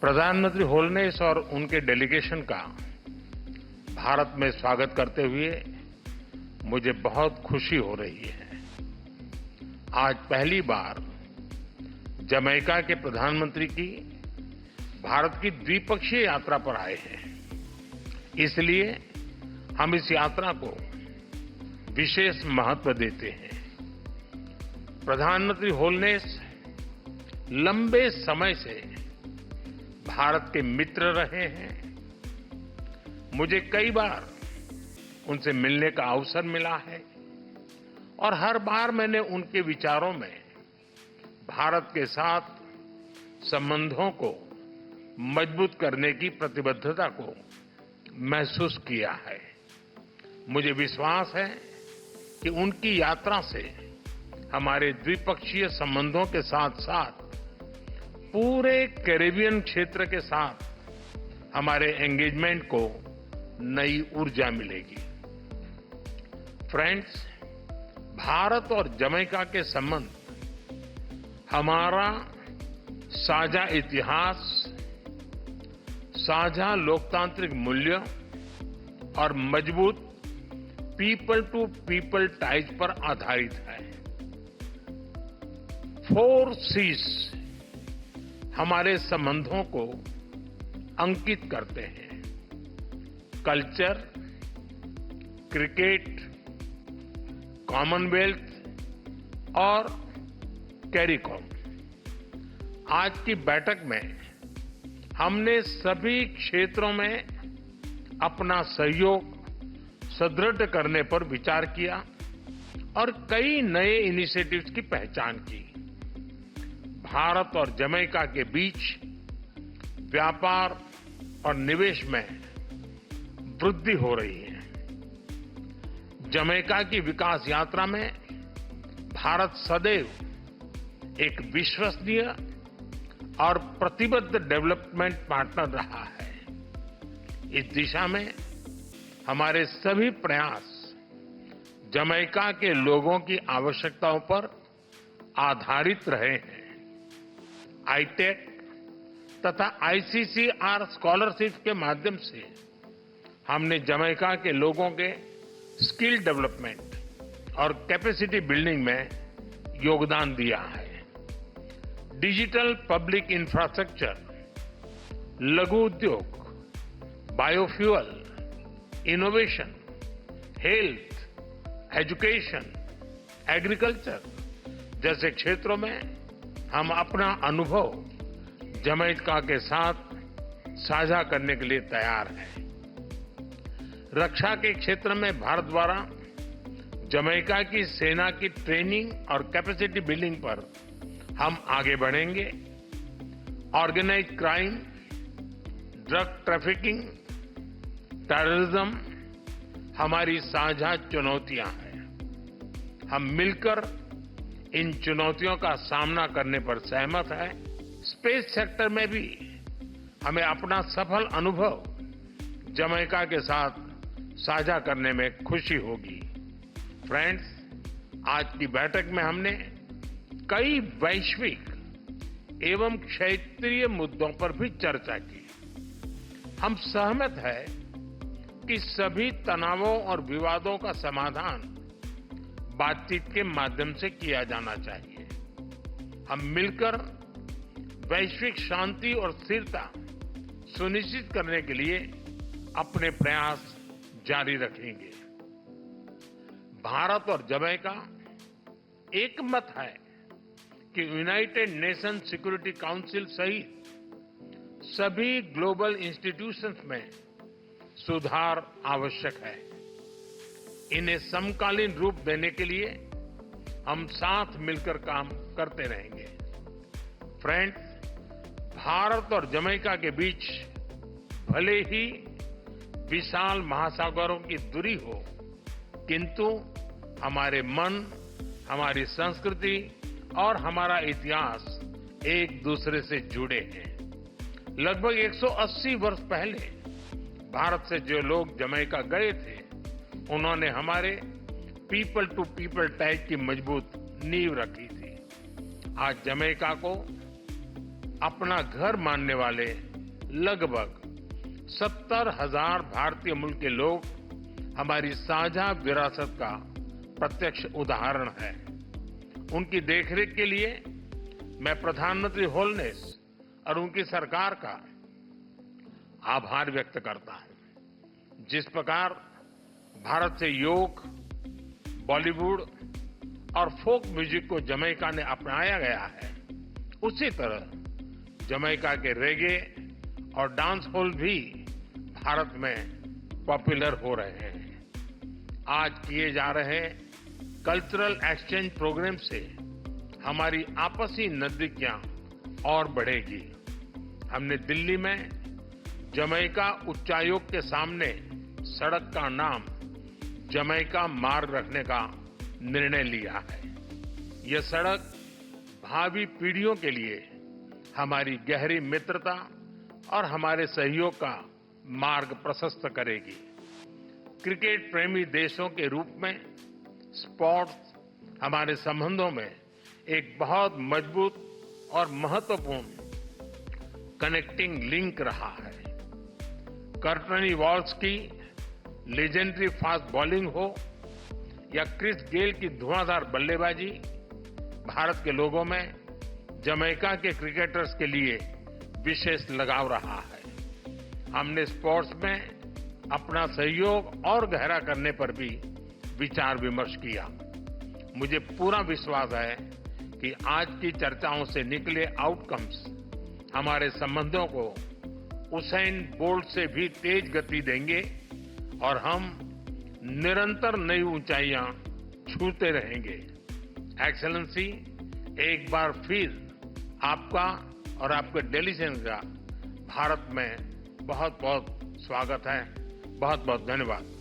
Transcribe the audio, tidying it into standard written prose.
प्रधानमंत्री होलनेस और उनके डेलीगेशन का भारत में स्वागत करते हुए मुझे बहुत खुशी हो रही है। आज पहली बार जमैका के प्रधानमंत्री की भारत की द्विपक्षीय यात्रा पर आए हैं। इसलिए हम इस यात्रा को विशेष महत्व देते हैं। प्रधानमंत्री होलनेस लंबे समय से भारत के मित्र रहे हैं। मुझे कई बार उनसे मिलने का अवसर मिला है और हर बार मैंने उनके विचारों में भारत के साथ संबंधों को मजबूत करने की प्रतिबद्धता को महसूस किया है। मुझे विश्वास है कि उनकी यात्रा से हमारे द्विपक्षीय संबंधों के साथ साथ पूरे कैरेबियन क्षेत्र के साथ हमारे एंगेजमेंट को नई ऊर्जा मिलेगी। फ्रेंड्स, भारत और जमैका के संबंध हमारा साझा इतिहास, साझा लोकतांत्रिक मूल्य और मजबूत पीपल टू पीपल टाइज पर आधारित है। 4 C's हमारे संबंधों को अंकित करते हैं: कल्चर, क्रिकेट, कॉमनवेल्थ और कैरिकॉम। आज की बैठक में हमने सभी क्षेत्रों में अपना सहयोग सुदृढ़ करने पर विचार किया और कई नए इनिशिएटिव्स की पहचान की। भारत और जमैका के बीच व्यापार और निवेश में वृद्धि हो रही है। जमैका की विकास यात्रा में भारत सदैव एक विश्वसनीय और प्रतिबद्ध डेवलपमेंट पार्टनर रहा है। इस दिशा में हमारे सभी प्रयास जमैका के लोगों की आवश्यकताओं पर आधारित रहे हैं। आईटेक तथा आईसीसीआर स्कॉलरशिप के माध्यम से हमने जमैका के लोगों के स्किल डेवलपमेंट और कैपेसिटी बिल्डिंग में योगदान दिया है। डिजिटल पब्लिक इंफ्रास्ट्रक्चर, लघु उद्योग, biofuel, innovation, health, education, agriculture जैसे क्षेत्रों में हम अपना अनुभव जमैका के साथ साझा करने के लिए तैयार हैं। रक्षा के क्षेत्र में भारत द्वारा जमैका की सेना की ट्रेनिंग और कैपेसिटी बिल्डिंग पर हम आगे बढ़ेंगे। Organised crime, drug trafficking, terrorism हमारी साझा चुनौतियां हैं। हम मिलकर इन चुनौतियों का सामना करने पर सहमत है। स्पेस सेक्टर में भी हमें अपना सफल अनुभव जमैका के साथ साझा करने में खुशी होगी। फ्रेंड्स, आज की बैठक में हमने कई वैश्विक एवं क्षेत्रीय मुद्दों पर भी चर्चा की। हम सहमत हैं कि सभी तनावों और विवादों का समाधान बातचीत के माध्यम से किया जाना चाहिए। हम मिलकर वैश्विक शांति और स्थिरता सुनिश्चित करने के लिए अपने प्रयास जारी रखेंगे। भारत और जमैका एक मत है कि यूनाइटेड नेशन सिक्योरिटी काउंसिल सहित सभी ग्लोबल इंस्टीट्यूशंस में सुधार आवश्यक है। इन्हें समकालीन रूप देने के लिए हम साथ मिलकर काम करते रहेंगे। फ्रेंड्स, भारत और जमैका के बीच भले ही विशाल महासागरों की दूरी हो, किंतु हमारे मन, हमारी संस्कृति और हमारा इतिहास एक दूसरे से जुड़े हैं। लगभग 180 वर्ष पहले भारत से जो लोग जमैका गए थे, उन्होंने हमारे पीपल टू पीपल टाइज की मजबूत नींव रखी थी। आज जमैका को अपना घर मानने वाले लगभग 70,000 भारतीय मूल के लोग हमारी साझा विरासत का प्रत्यक्ष उदाहरण है। उनकी देखरेख के लिए मैं प्रधानमंत्री होलनेस और उनकी सरकार का आभार व्यक्त करता हूं। जिस प्रकार भारत से योग, बॉलीवुड और फोक म्यूजिक को जमैका ने अपनाया गया है, उसी तरह जमैका के रेगे और डांस हॉल भी भारत में पॉपुलर हो रहे हैं। आज किए जा रहे कल्चरल एक्सचेंज प्रोग्राम से हमारी आपसी नजदीकियां और बढ़ेगी। हमने दिल्ली में जमैका उच्चायोग के सामने सड़क का नाम जमैका मार्ग रखने का निर्णय लिया है। यह सड़क भावी पीढ़ियों के लिए हमारी गहरी मित्रता और हमारे सहयोग का मार्ग प्रशस्त करेगी। क्रिकेट प्रेमी देशों के रूप में स्पोर्ट्स हमारे संबंधों में एक बहुत मजबूत और महत्वपूर्ण कनेक्टिंग लिंक रहा है। कर्टनी वॉल्स की लेजेंडरी फास्ट बॉलिंग हो या क्रिस गेल की धुआंधार बल्लेबाजी, भारत के लोगों में जमैका के क्रिकेटर्स के लिए विशेष लगाव रहा है। हमने स्पोर्ट्स में अपना सहयोग और गहरा करने पर भी विचार विमर्श किया। मुझे पूरा विश्वास है कि आज की चर्चाओं से निकले आउटकम्स हमारे संबंधों को उसेन बोल्ट से भी तेज गति देंगे और हम निरंतर नई ऊंचाइयां छूते रहेंगे। एक्सेलेंसी, एक बार फिर आपका और आपके डेलीगेशन का भारत में बहुत बहुत स्वागत है। बहुत बहुत धन्यवाद।